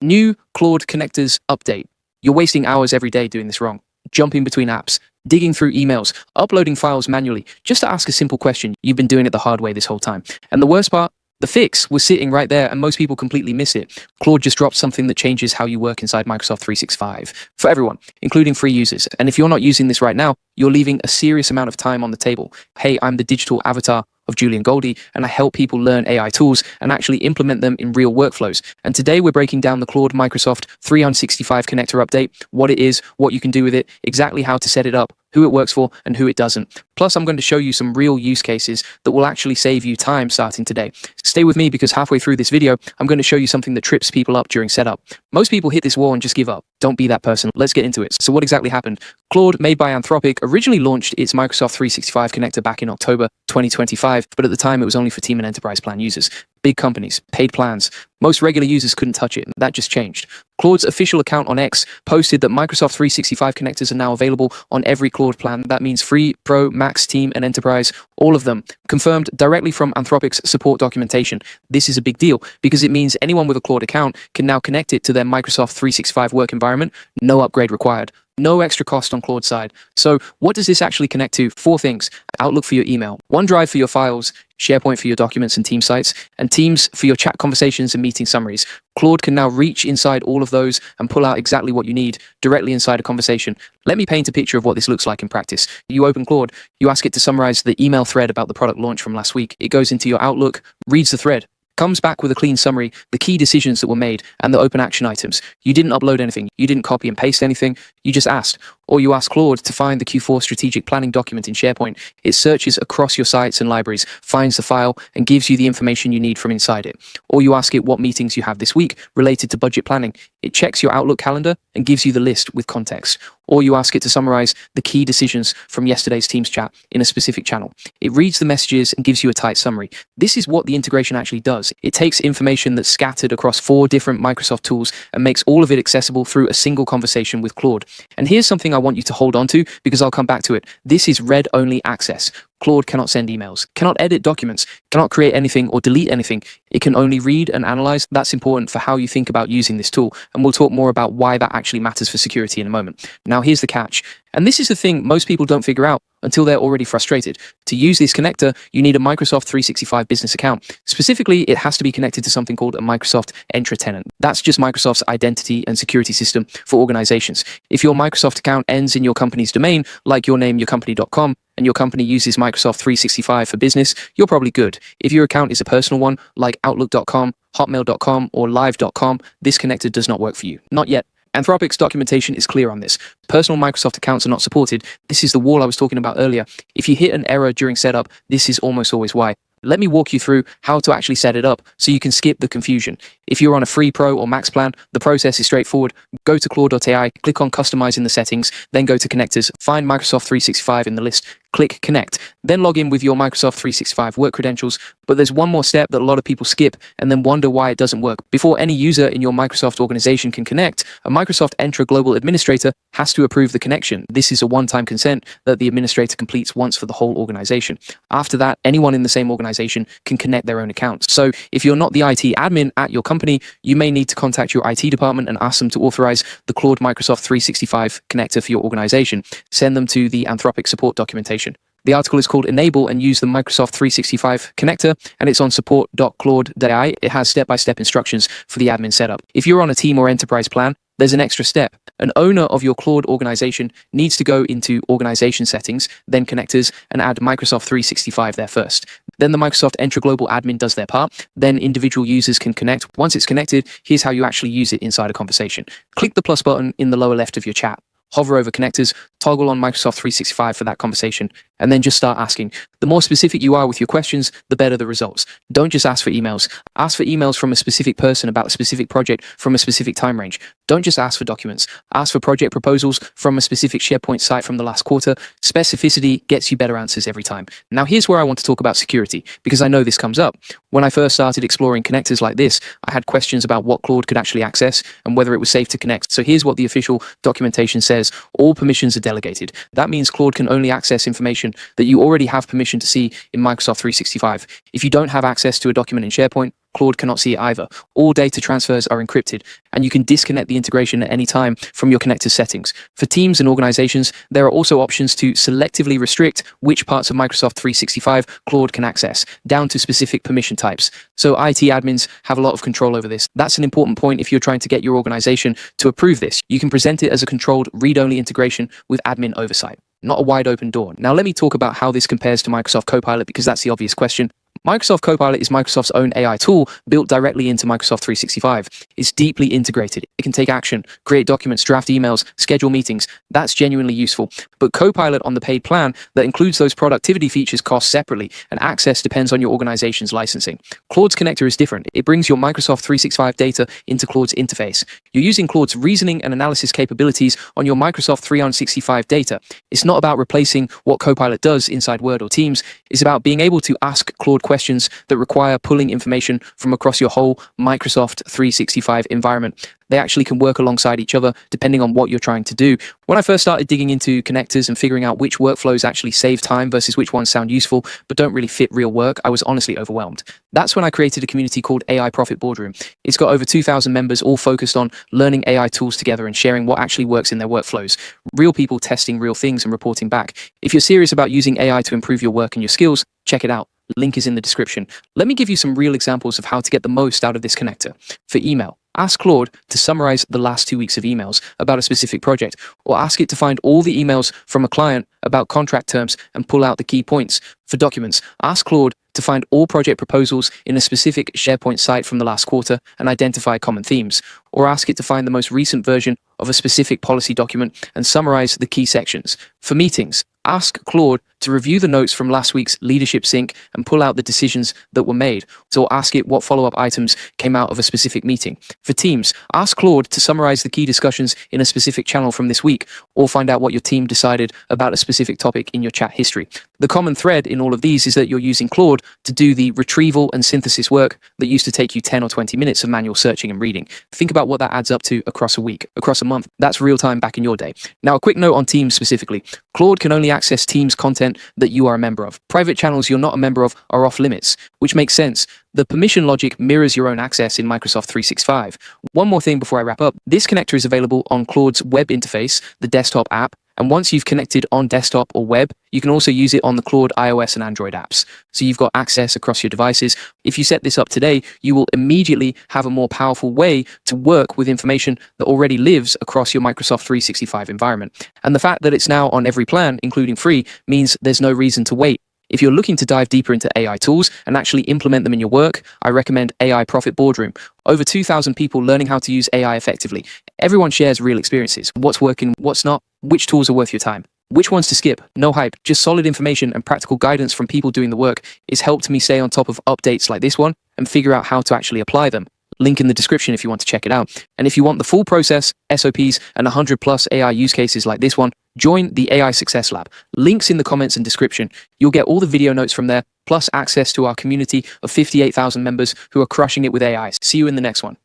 New Claude Connectors update. You're wasting hours every day doing this wrong. Jumping between apps, digging through emails, uploading files manually, just to ask a simple question. You've been doing it the hard way this whole time. And the worst part, the fix was sitting right there and most people completely miss it. Claude just dropped something that changes how you work inside Microsoft 365 for everyone, including free users. And if you're not using this right now, you're leaving a serious amount of time on the table. Hey, I'm the digital avatar of Julian Goldie, and I help people learn AI tools and actually implement them in real workflows. And today we're breaking down the Claude Microsoft 365 connector update, what it is, what you can do with it, exactly how to set it up, who it works for and who it doesn't. Plus, I'm going to show you some real use cases that will actually save you time starting today. Stay with me because halfway through this video, I'm going to show you something that trips people up during setup. Most people hit this wall and just give up. Don't be that person. Let's get into it. So what exactly happened? Claude, made by Anthropic, originally launched its Microsoft 365 connector back in October 2025, but at the time it was only for Team and Enterprise plan users. Big companies, paid plans. Most regular users couldn't touch it. That just changed. Claude's official account on X posted that Microsoft 365 connectors are now available on every Claude plan. That means free, pro, max, team, and enterprise, all of them. Confirmed directly from Anthropic's support documentation. This is a big deal because it means anyone with a Claude account can now connect it to their Microsoft 365 work environment. No upgrade required. No extra cost on Claude's side. So what does this actually connect to? 4 things. Outlook for your email, OneDrive for your files, SharePoint for your documents and team sites, and Teams for your chat conversations and meeting summaries. Claude can now reach inside all of those and pull out exactly what you need directly inside a conversation. Let me paint a picture of what this looks like in practice. You open Claude, you ask it to summarize the email thread about the product launch from last week. It goes into your Outlook, reads the thread, comes back with a clean summary, the key decisions that were made, and the open action items. You didn't upload anything. You didn't copy and paste anything. You just asked. Or you ask Claude to find the Q4 strategic planning document in SharePoint. It searches across your sites and libraries, finds the file, and gives you the information you need from inside it. Or you ask it what meetings you have this week related to budget planning. It checks your Outlook calendar and gives you the list with context. Or you ask it to summarize the key decisions from yesterday's Teams chat in a specific channel. It reads the messages and gives you a tight summary. This is what the integration actually does. It takes information that's scattered across 4 different Microsoft tools and makes all of it accessible through a single conversation with Claude. And here's something I want you to hold on to because I'll come back to it. This is read-only access. Claude cannot send emails, cannot edit documents, cannot create anything or delete anything. It can only read and analyze. That's important for how you think about using this tool. And we'll talk more about why that actually matters for security in a moment. Now, here's the catch. And this is the thing most people don't figure out until they're already frustrated. To use this connector, you need a Microsoft 365 business account. Specifically, it has to be connected to something called a Microsoft Entra tenant. That's just Microsoft's identity and security system for organizations. If your Microsoft account ends in your company's domain, like your name, yourcompany.com, and your company uses Microsoft 365 for business, you're probably good. If your account is a personal one, like Outlook.com, Hotmail.com, or Live.com, this connector does not work for you. Not yet. Anthropic's documentation is clear on this. Personal Microsoft accounts are not supported. This is the wall I was talking about earlier. If you hit an error during setup, this is almost always why. Let me walk you through how to actually set it up so you can skip the confusion. If you're on a free pro or max plan, the process is straightforward. Go to Claude.ai, click on customizing the settings, then go to connectors, find Microsoft 365 in the list, click connect, then log in with your Microsoft 365 work credentials. But there's one more step that a lot of people skip and then wonder why it doesn't work. Before any user in your Microsoft organization can connect, a Microsoft Entra Global Administrator has to approve the connection. This is a one-time consent that the administrator completes once for the whole organization. After that, anyone in the same organization can connect their own accounts. So if you're not the IT admin at your company, you may need to contact your IT department and ask them to authorize the Claude Microsoft 365 connector for your organization. Send them to the Anthropic support documentation. The article is called Enable and Use the Microsoft 365 Connector, and it's on support.claude.ai. It has step-by-step instructions for the admin setup. If you're on a team or enterprise plan, there's an extra step. An owner of your Claude organization needs to go into organization settings, then connectors, and add Microsoft 365 there first. Then the Microsoft Entra Global admin does their part. Then individual users can connect. Once it's connected, here's how you actually use it inside a conversation. Click the plus button in the lower left of your chat. Hover over connectors, toggle on Microsoft 365 for that conversation, and then just start asking. The more specific you are with your questions, the better the results. Don't just ask for emails. Ask for emails from a specific person about a specific project from a specific time range. Don't just ask for documents. Ask for project proposals from a specific SharePoint site from the last quarter. Specificity gets you better answers every time. Now here's where I want to talk about security, because I know this comes up. When I first started exploring connectors like this, I had questions about what Claude could actually access and whether it was safe to connect. So here's what the official documentation says. All permissions are delegated. That means Claude can only access information that you already have permission to see in Microsoft 365. If you don't have access to a document in SharePoint, Claude cannot see it either. All data transfers are encrypted, and you can disconnect the integration at any time from your connector settings. For teams and organizations, there are also options to selectively restrict which parts of Microsoft 365 Claude can access, down to specific permission types. So IT admins have a lot of control over this. That's an important point if you're trying to get your organization to approve this. You can present it as a controlled read-only integration with admin oversight, not a wide open door. Now let me talk about how this compares to Microsoft Copilot, because that's the obvious question. Microsoft Copilot is Microsoft's own AI tool built directly into Microsoft 365. It's deeply integrated. It can take action, create documents, draft emails, schedule meetings. That's genuinely useful. But Copilot on the paid plan that includes those productivity features costs separately, and access depends on your organization's licensing. Claude's connector is different. It brings your Microsoft 365 data into Claude's interface. You're using Claude's reasoning and analysis capabilities on your Microsoft 365 data. It's not about replacing what Copilot does inside Word or Teams. It's about being able to ask Claude questions that require pulling information from across your whole Microsoft 365 environment. They actually can work alongside each other depending on what you're trying to do. When I first started digging into connectors and figuring out which workflows actually save time versus which ones sound useful but don't really fit real work, I was honestly overwhelmed. That's when I created a community called AI Profit Boardroom. It's got over 2,000 members, all focused on learning AI tools together and sharing what actually works in their workflows. Real people testing real things and reporting back. If you're serious about using AI to improve your work and your skills, check it out. Link is in the description. Let me give you some real examples of how to get the most out of this connector. For email, ask Claude to summarize the last 2 weeks of emails about a specific project, or ask it to find all the emails from a client about contract terms and pull out the key points. For documents, ask Claude to find all project proposals in a specific SharePoint site from the last quarter and identify common themes, or ask it to find the most recent version of a specific policy document and summarize the key sections. For meetings, ask Claude to review the notes from last week's leadership sync and pull out the decisions that were made, or ask it what follow-up items came out of a specific meeting. For Teams, ask Claude to summarize the key discussions in a specific channel from this week, or find out what your team decided about a specific topic in your chat history. The common thread in all of these is that you're using Claude to do the retrieval and synthesis work that used to take you 10 or 20 minutes of manual searching and reading. Think about what that adds up to across a week, across a month. That's real time back in your day. Now, a quick note on Teams specifically. Claude can only access Teams content that you are a member of. Private channels you're not a member of are off limits, which makes sense. The permission logic mirrors your own access in Microsoft 365. One more thing before I wrap up. This connector is available on Claude's web interface, the desktop app, and once you've connected on desktop or web, you can also use it on the Claude iOS and Android apps. So you've got access across your devices. If you set this up today, you will immediately have a more powerful way to work with information that already lives across your Microsoft 365 environment. And the fact that it's now on every plan, including free, means there's no reason to wait. If you're looking to dive deeper into AI tools and actually implement them in your work, I recommend AI Profit Boardroom. Over 2,000 people learning how to use AI effectively. Everyone shares real experiences. What's working, what's not, which tools are worth your time, which ones to skip. No hype, just solid information and practical guidance from people doing the work is helped me stay on top of updates like this one and figure out how to actually apply them. Link in the description if you want to check it out. And if you want the full process, SOPs, and 100+ AI use cases like this one, join the AI Success Lab. Links in the comments and description. You'll get all the video notes from there, plus access to our community of 58,000 members who are crushing it with AI. See you in the next one.